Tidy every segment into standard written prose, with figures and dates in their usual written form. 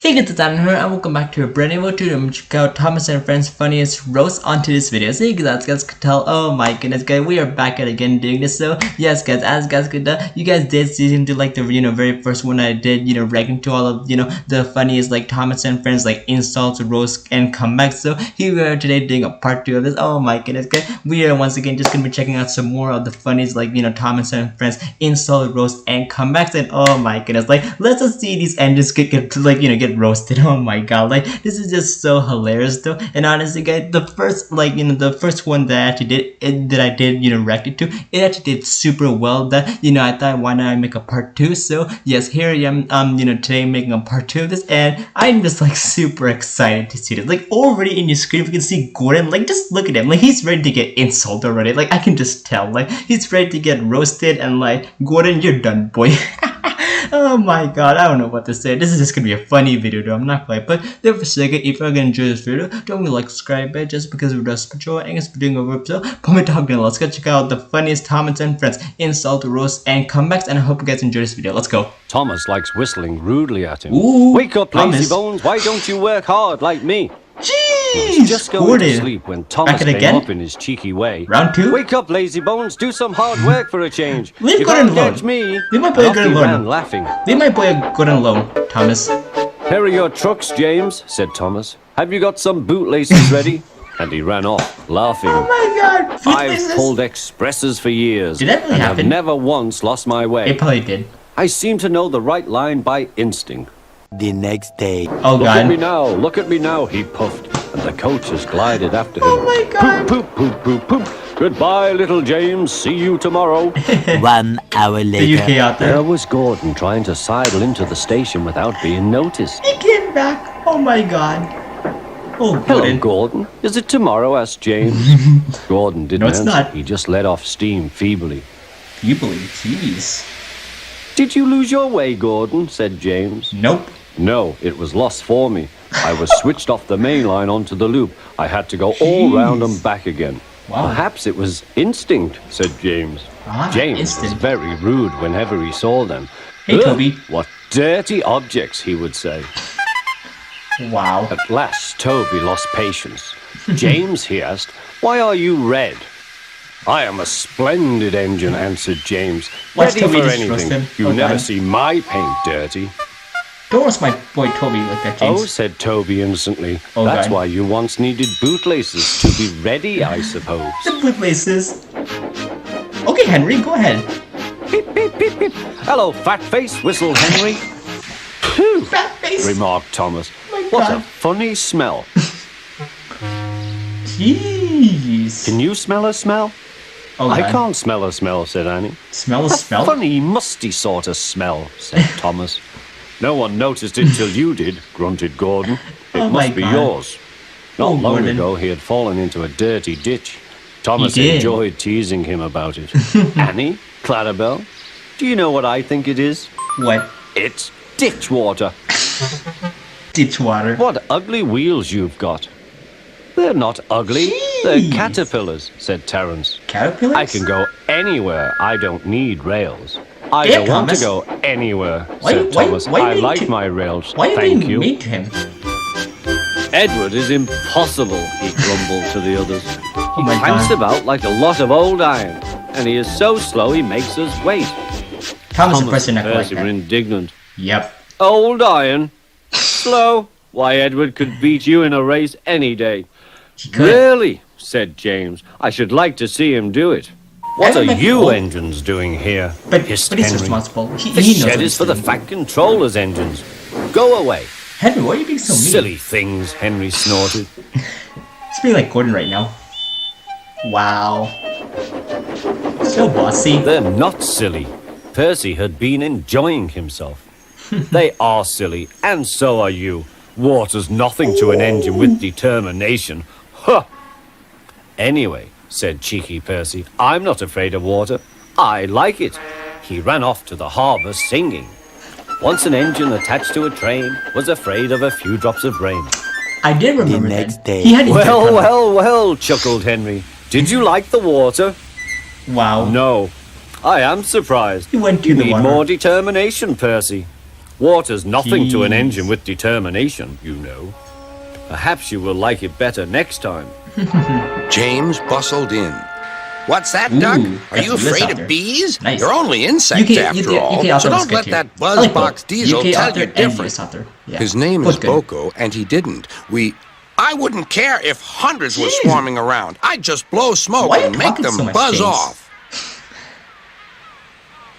Hey guys, it's Anand here and welcome back to a brand new video. Check out Thomas and Friends funniest roast onto this video. So you guys could tell, oh my goodness guys, we are back at again doing this. So yes guys, as guys could you guys did season to like the very first one I did, reacting to all of the funniest like Thomas and Friends like insults, roast and comebacks. So here we are today doing a part 2 of this. Oh my goodness guys, we are once again just gonna be checking out some more of the funniest like Thomas and Friends insult, roast and comebacks. And oh my goodness, like let's just see these endings get get roasted. Oh my god, like this is just so hilarious though. And honestly guys, the first the first one that I actually did reacted to, it actually did super well. That I thought, why not I make a part 2? So yes, here I am today making a part 2 of this, and I'm just like super excited to see this. Like already in your screen you can see Gordon, like just look at him, like he's ready to get insulted already. Like I can just tell, like he's ready to get roasted, and like Gordon, you're done, boy. Oh my god, I don't know what to say. This is just gonna be a funny video though, I'm not quite. But therefore second, if you're gonna enjoy this video, don't forget to like, subscribe, just because of the special and it's doing over episode. Comment down below. Let's go check out the funniest Thomas and Friends insult, roast and comebacks, and I hope you guys enjoy this video. Let's go. Thomas likes whistling rudely at him. Ooh, wake up, Thomas. lazy bones, why don't you work hard like me? Jeez, He was just going Gordon. to sleep when Thomas came again? up in his cheeky way. Round 2. Wake up, lazy bones, do some hard work for a change. Leave You Gordon can't alone. catch me. Leave my boy And off Gordon he alone. ran, laughing. Leave my boy Gordon alone, Thomas. Here are your trucks, James, said Thomas. Have you got some bootlaces ready? And he ran off, laughing. Oh my god, I've pulled expresses for years. Did that really and happen? I've never once lost my way. It probably did. I seem to know the right line by instinct. The next day. Oh Look at me god. now, look at me now, he puffed, and the coaches glided after him. Oh my god. Poop, poop, poop, poop, poop. Goodbye, little James, see you tomorrow. 1 hour The later. UK out there. There was Gordon trying to sidle into the station without being noticed. He came back. Oh my god. Oh, Hello, Gordon. Gordon. Is it tomorrow? Asked James. Gordon didn't No, it's answer. not. He just let off steam feebly. You believe? Jeez. Did you lose your way, Gordon? Said James. Nope. No, it was lost for me. I was switched off the main line onto the loop. I had to go all round and back again. Wow. Perhaps it was instinct, said James. Ah, James instinct. was very rude whenever he saw them. Hey, Ugh, Toby. What dirty objects, he would say. Wow. At last, Toby lost patience. James, he asked, why are you red? I am a splendid engine, answered James. Watch Ready Toby for just roast anything. him. You Oh, never God. see my paint dirty. Don't roast my boy Toby like that, James. Oh, said Toby innocently. Oh, That's God. why you once needed bootlaces to be ready, I suppose. The blue places. Okay, Henry, go ahead. Beep, beep, beep, beep. Hello, fat face, whistled Henry. Phew, Fat face. remarked Thomas. Oh my What God. a funny smell. Jeez. Can you smell a smell? Oh, I God. can't smell a smell, said Annie. Smell a A smell? funny, musty sort of smell, said Thomas. No one noticed it till you did, grunted Gordon. It Oh my must be God. yours. Not Oh, long Gordon. ago, he had fallen into a dirty ditch. Thomas He did. enjoyed teasing him about it. Annie, Clarabelle, do you know what I think it is? What? It's ditch water. Ditch water. What ugly wheels you've got. They're not ugly. Jeez. They're caterpillars, said Terence. Caterpillars? I can go anywhere. I don't need rails. I Yeah, don't want to Thomas. go anywhere, Why- said why- Thomas. why I you like being my rails. Why are you Thank being you. mean to him? Edward is impossible, he grumbled to the others. Oh my Clamps god. about like a lot of old iron, and he is so slow he makes us wait. Thomas and Preston and not like Percy were that. indignant. Yep. Old iron? Slow? Why, Edward could beat you in a race any day. He could. Really? Said James. I should like to see him do it. What Edward are might be you old. engines doing here? But hissed he's Henry. responsible. The He knows shed what is he's for the doing. Fat Controller's engines. Go away. Henry, why are you being so mean? Silly things, Henry snorted. It's being like Gordon right now. Wow. So bossy. They're not silly. Percy had been enjoying himself. They are silly, and so are you. Water's nothing to an engine with determination. Huh! Anyway, said cheeky Percy, I'm not afraid of water. I like it. He ran off to the harbour singing. Once an engine attached to a train was afraid of a few drops of rain. I did remember next that. day. He had his Well, hair cut. well, well, chuckled Henry. Did you like the water? Wow. No. I am surprised. He went to You the need water. more determination, Percy. Water's nothing to an Jeez. engine with determination, you know. Perhaps you will like it better next time. James bustled in. What's that, Ooh, Duck? Are that's you bliss afraid out of there. bees? Nice. They're only insects after all. UK So author was don't good let too. that I like buzzbox both. diesel UK tell author you and different. US author. Yeah. His name Both is good. Boko, and he didn't. I wouldn't care if hundreds were Jeez. swarming around. I'd just blow smoke Why are you and make talking them so much, buzz James? off.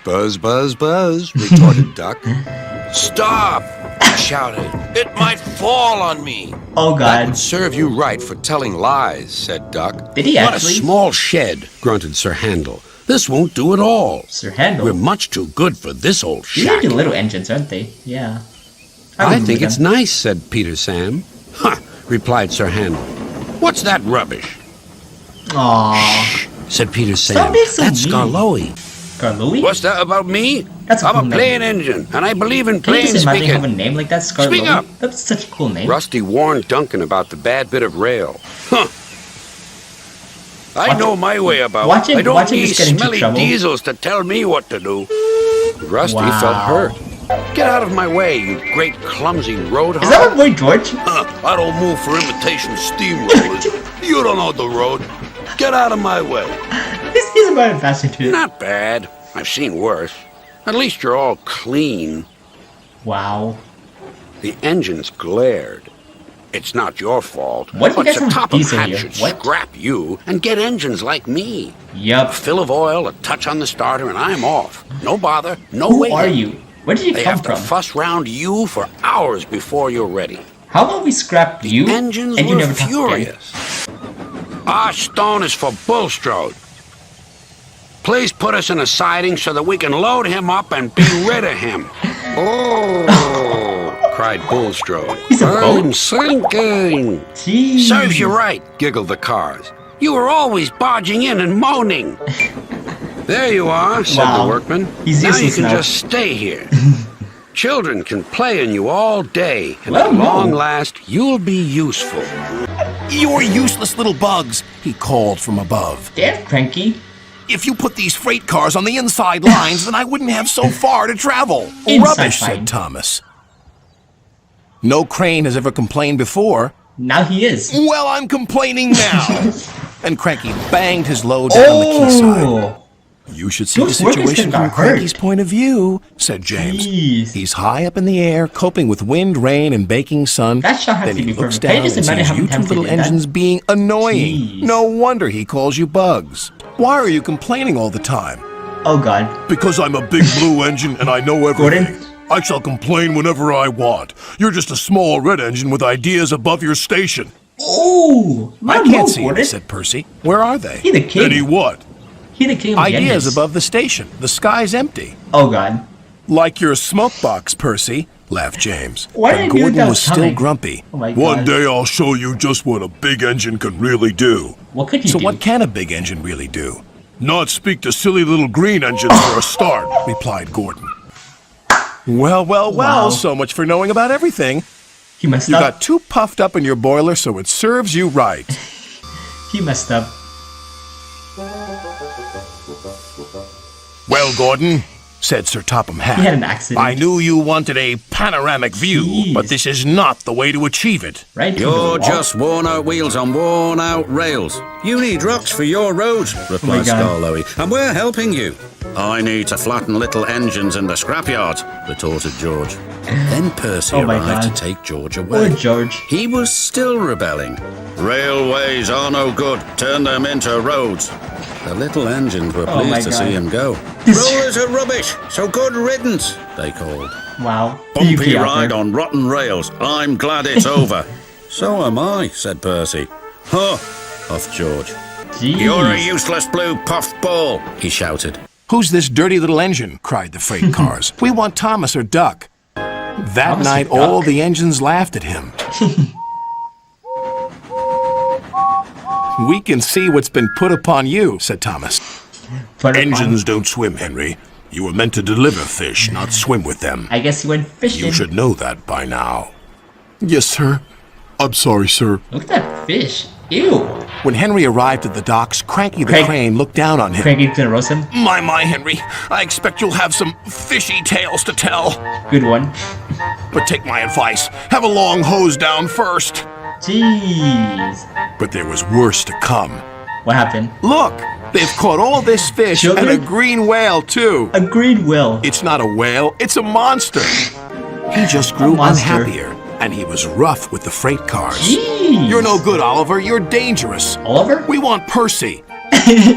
Buzz, buzz, buzz, retorted Duck. Stop! He shouted. It might fall on me. Oh That god. would serve you right for telling lies, said Duck. Did he What a actually? small shed, grunted Sir Handel. This won't do at all. Sir Handel. We're much too good for this old These are shack. the little engines, aren't they? Yeah. I remember think it's them. nice, said Peter Sam. Ha! Replied Sir Handel. What's that rubbish? Aww. Said Peter Stop Sam. being so That's mean. Scarloey. Scarloey? What's that about me? That's a I'm cool a name. plain engine, and I believe in Can you plain just imagine speaking. having a name like that, Scarloey? Speak up. That's such a cool name. Rusty warned Duncan about the bad bit of rail. Huh. I Watch know it- my way about. watch him- I don't watch him need just get into smelly trouble. diesels to tell me what to do. Rusty Wow. felt hurt. Get out of my way, you great clumsy road Is that our boy George? I don't move for imitation steamrollers. You don't know the road. Get out of my way. He's about ambassador too. Not bad. I've seen worse. At least you're all clean. Wow. The engine's glared. It's not your fault. What? You But guys the have top of diesel hat here. should What? scrap you and get engines like me. A Yup. fill of oil, a touch on the starter, and I'm off. No bother, no Who waiting. are you? Where did you They come have to from? fuss round you for hours before you're ready. How about we scrap you Engines and you were never talk again? furious. Our stone is for Bulstrode. Please put us in a siding so that we can load him up and be rid of him. Oh, cried Bulstrode. He's a boat? I'm sinking. Jeez. Serves you right, giggled the cars. You were always barging in and moaning. There you are, said Wow. the workman. He's now you useless can now. just stay here. Children can play in you all day, and Well, at long no. last, you'll be useful. You're useless little bugs, he called from above. Damn, Cranky. If you put these freight cars on the inside lines, then I wouldn't have so far to travel. Inside Rubbish, line. said Thomas. No crane has ever complained before. Now he is. Well, I'm complaining now. And Cranky banged his load down on the quayside. Oh. You should see Those the workers situation got from hurt. Cranky's point of view, said James. Jeez. He's high up in the air, coping with wind, rain, and baking sun. That shot has then to he be looks perfect. Can you down just and imagine sees how you many two times they little did that? engines being annoying. Jeez. No wonder he calls you bugs. Why are you complaining all the time? Oh god. Because I'm a big blue engine and I know everything. Gordon? I shall complain whenever I want. You're just a small red engine with ideas above your station. Oh. I No, can't see Gordon. them, said Percy. Where are they? He the king. Any what? He the king of the Ideas engines. above the station. The sky's empty. Oh god. Like your smoke box, Percy, laughed James. Why But didn't you Gordon that was was still coming? grumpy. Oh my god. One day I'll show you just what a big engine can really do. What could you So do? what can a big engine really do? Not speak to silly little green engines for a start. Replied Gordon. Well, Wow. so much for knowing about everything. He messed You up. got too puffed up in your boiler, so it serves you right. He messed up. Well, Gordon, said Sir Topham Hatt. He had an accident. I knew you wanted a panoramic view, Jeez. but this is not the way to achieve it. Right? You're just worn-out wheels on worn-out rails. You need rocks for your roads, replied God. Scarloey, and we're helping you. I need to flatten little engines in the scrapyard, retorted George. Then Percy Oh my arrived God. to take George Poor away. George. He was still rebelling. Railways are no good. Turn them into roads. The little engines were Oh my pleased to God. see him go. Rollers are rubbish, so good riddance, they called. Wow. Bumpy UK out ride there. on rotten rails. I'm glad it's over. So am I, said Percy. Huh, huffed George. Jeez. You're a useless blue puff ball, he shouted. Who's this dirty little engine? Cried the freight cars. We want Thomas or Duck. That Thomas or night, Duck? all the engines laughed at him. We can see what's been put upon you, said Thomas. But Engines don't swim, Henry. You were meant to deliver fish, not swim with them. I guess he went fishing. You should know that by now. Yes, sir. I'm sorry, sir. Look at that fish. Ew. When Henry arrived at the docks, Cranky the Crane looked down on him. Cranky's gonna roast him. My, Henry. I expect you'll have some fishy tales to tell. Good one. But take my advice. Have a long hose down first. Jeez. But there was worse to come. What happened? Look, they've caught all this fish Children? and a green whale, too. A green whale. It's not a whale, it's a monster. He just grew unhappier, and he was rough with the freight cars. Jeez. You're no good, Oliver. You're dangerous. Oliver? We want Percy.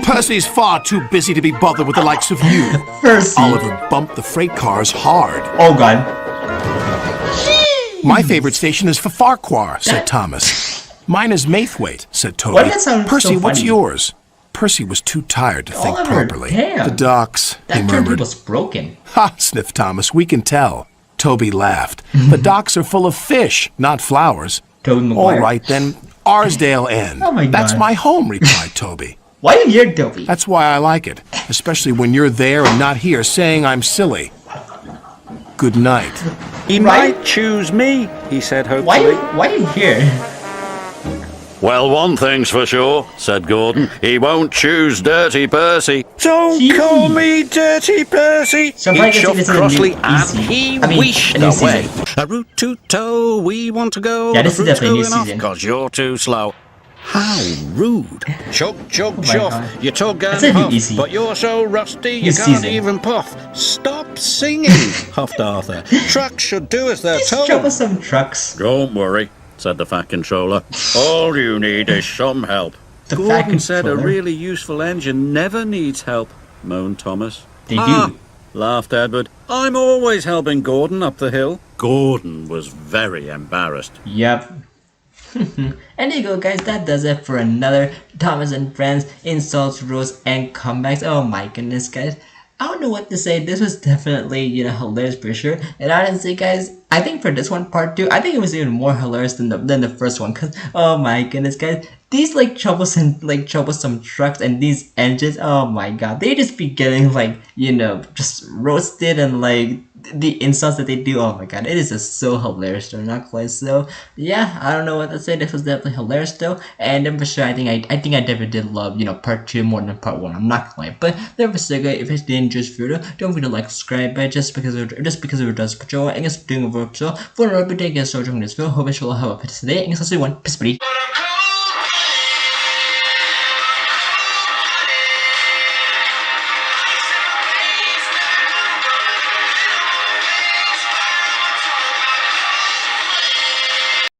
Percy's far too busy to be bothered with the likes of you. Percy. Oliver bumped the freight cars hard. Oh, God. My favorite station is for Farquhar, said Thomas. Mine is Maithwaite, said Toby. Why does that sound Percy, so what's funny? yours? Percy was too tired to think Oliver, properly. damn. The docks, he That murmured. was broken. Ha, sniffed Thomas, we can tell. Toby laughed. The docks are full of fish, not flowers. Toby Maguire. All right, then, Arsdale End. Oh, my That's God. my home, replied Toby. Why are you here, Toby? That's why I like it, especially when you're there and not here saying I'm silly. Good night. He might choose me, he said hopefully. Why are you here? Well, one thing's for sure, said Gordon. He won't choose Dirty Percy. Don't call me Dirty Percy. So He I guess shoved this is a crossly new and season. he I mean, wished a new away. season. A route to toe, we want to go. Yeah, this The is fruit's definitely a new going off season. 'cause you're too slow. How rude. Chug, chug, Oh my chuff. God. You tug That's and a new puff. easy. But you're so rusty, you New can't season. even puff. Stop singing, huffed Arthur. Trucks should do as they're These told. troublesome trucks. Don't worry, said the Fat Controller. All you need is some help. The Fat Gordon said a Controller? really useful engine never needs help, moaned Thomas. They "Ah," do. laughed Edward. I'm always helping Gordon up the hill. Gordon was very embarrassed. Yep. And there you go, guys. That does it for another Thomas and Friends insults, roasts, and comebacks. Oh my goodness, guys. I don't know what to say. This was definitely, hilarious for sure. And honestly, guys, I think for this one, part 2, I think it was even more hilarious than the first one. Cause oh my goodness, guys, these troublesome trucks and these engines. Oh my god, they just be getting just roasted and the insults that they do. Oh my god, it is just so hilarious. They're not quite so. Yeah, I don't know what to say. This was definitely hilarious though, and then for sure, I think I definitely did love part 2 more than part 1. I'm not gonna lie, but then for sure, guys, if you did enjoy this video, don't forget to like, subscribe, but just because it does patrol, and guess doing over so for another day, guys, so during this video, hope you all have a fantastic day, and guess I'll see you one. Peace, buddy.